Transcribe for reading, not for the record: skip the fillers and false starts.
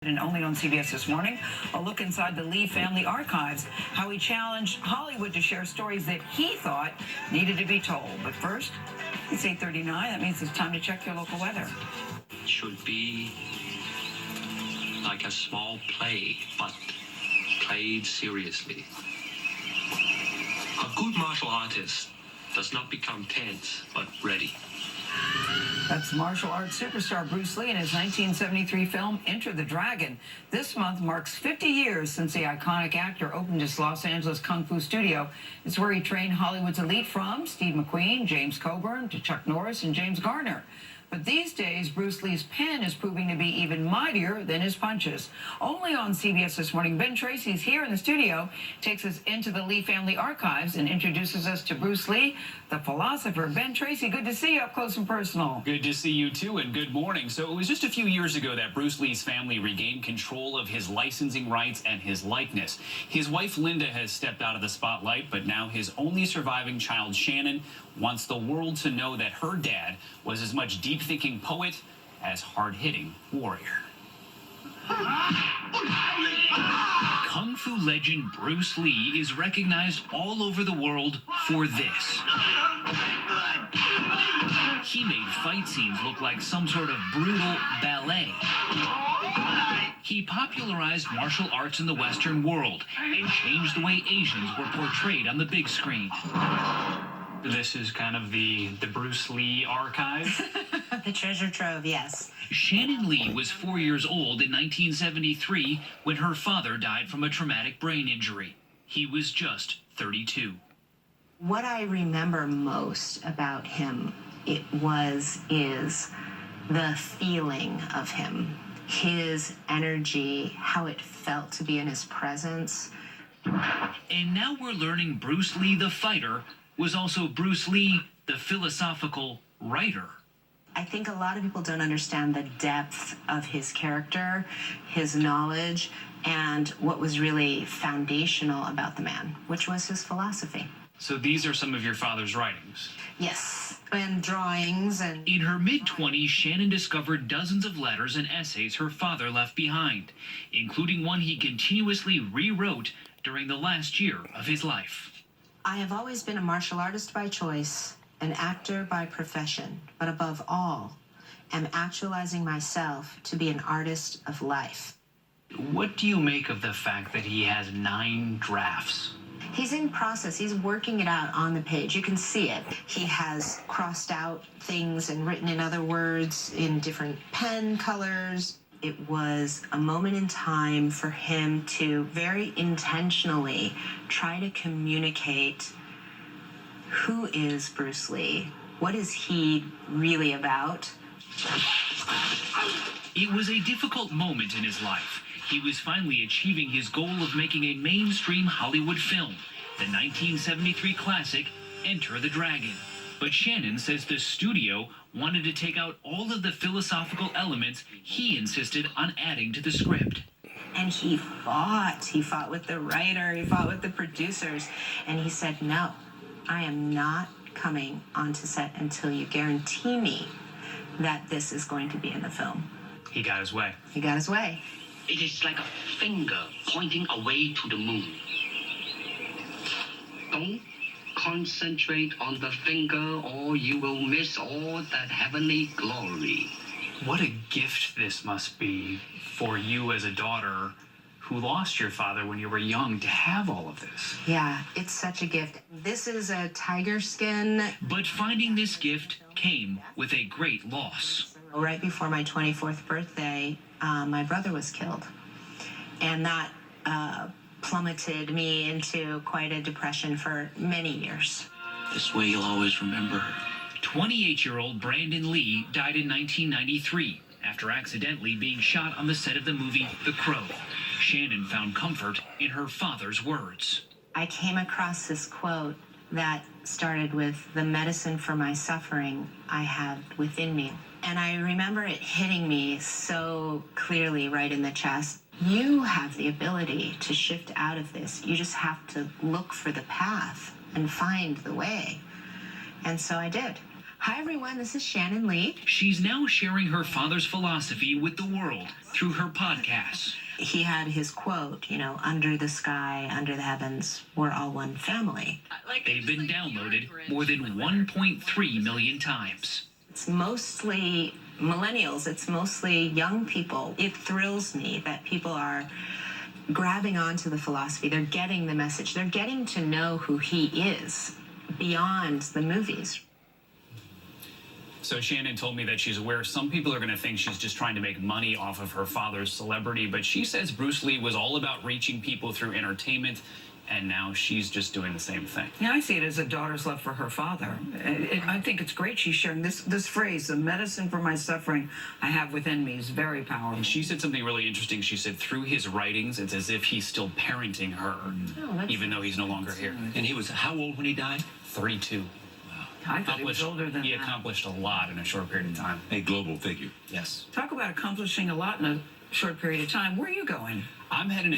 And only on CBS this morning, a look inside the Lee family archives, how he challenged Hollywood to share stories that he thought needed to be told. But first, it's 8:39. That means it's time to check your local weather. It should be like a small play, but played seriously. A good martial artist does not become tense, but ready. That's martial arts superstar Bruce Lee in his 1973 film Enter the Dragon. This month marks 50 years since the iconic actor opened his Los Angeles Kung Fu studio. It's where he trained Hollywood's elite from Steve McQueen, James Coburn, to Chuck Norris and James Garner. But these days, Bruce Lee's pen is proving to be even mightier than his punches. Only on CBS this morning, Ben Tracy's here in the studio, takes us into the Lee family archives and introduces us to Bruce Lee, the philosopher. Ben Tracy, good to see you up close and personal. Good to see you too, and good morning. So it was just a few years ago that Bruce Lee's family regained control of his licensing rights and his likeness. His wife Linda has stepped out of the spotlight, but now his only surviving child, Shannon, wants the world to know that her dad was as much deep-thinking poet as hard-hitting warrior. Kung Fu legend Bruce Lee is recognized all over the world for this. He made fight scenes look like some sort of brutal ballet. He popularized martial arts in the Western world and changed the way Asians were portrayed on the big screen. This is kind of the Bruce Lee archive. The treasure trove, yes. Shannon Lee was 4 years old in 1973 when her father died from a traumatic brain injury. He was just 32. What I remember most about him, is the feeling of him, his energy, how it felt to be in his presence. And now we're learning Bruce Lee the fighter was also Bruce Lee the philosophical writer. I think a lot of people don't understand the depth of his character, his knowledge, and what was really foundational about the man, which was his philosophy. So these are some of your father's writings? Yes, and drawings and... In her mid-20s, Shannon discovered dozens of letters and essays her father left behind, including one he continuously rewrote during the last year of his life. I have always been a martial artist by choice, an actor by profession, but above all, am actualizing myself to be an artist of life. What do you make of the fact that he has 9 drafts? He's in process. He's working it out on the page. You can see it. He has crossed out things and written in other words in different pen colors. It was a moment in time for him to very intentionally try to communicate who is Bruce Lee, what is he really about. It was a difficult moment in his life. He was finally achieving his goal of making a mainstream Hollywood film, the 1973 classic Enter the Dragon. But Shannon says the studio wanted to take out all of the philosophical elements he insisted on adding to the script. And he fought. He fought with the writer, he fought with the producers, and he said, no, I am not coming onto set until you guarantee me that this is going to be in the film. He got his way. He got his way. It is like a finger pointing away to the moon. Don't concentrate on the finger or you will miss all that heavenly glory. What a gift this must be for you as a daughter who lost your father when you were young to have all of this. Yeah, it's such a gift. This is a tiger skin. But finding this gift came with a great loss. Right before my 24th birthday, my brother was killed. And that plummeted me into quite a depression for many years. This way you'll always remember her. 28-year-old Brandon Lee died in 1993 after accidentally being shot on the set of the movie The Crow. Shannon found comfort in her father's words. I came across this quote that started with, "The medicine for my suffering I have within me." And I remember it hitting me so clearly right in the chest. You have the ability to shift out of this. You just have to look for the path and find the way. And so I did. Hi, everyone. This is Shannon Lee. She's now sharing her father's philosophy with the world through her podcasts. He had his quote, under the sky, under the heavens, we're all one family. They've been downloaded more than 1.3 million times. It's mostly millennials. It's mostly young people. It thrills me that people are grabbing onto the philosophy. They're getting the message. They're getting to know who he is beyond the movies. So Shannon told me that she's aware some people are going to think she's just trying to make money off of her father's celebrity, but she says Bruce Lee was all about reaching people through entertainment, and now she's just doing the same thing. Yeah, I see it as a daughter's love for her father. I think it's great she's sharing this phrase, the medicine for my suffering I have within me, is very powerful. And she said something really interesting. She said through his writings, it's as if he's still parenting her, even though he's no longer here. And he was how old when he died? 32. I thought he was older than He that. accomplished a lot in a short period of time. A global figure. Yes. Talk about accomplishing a lot in a short period of time. Where are you going? I'm heading to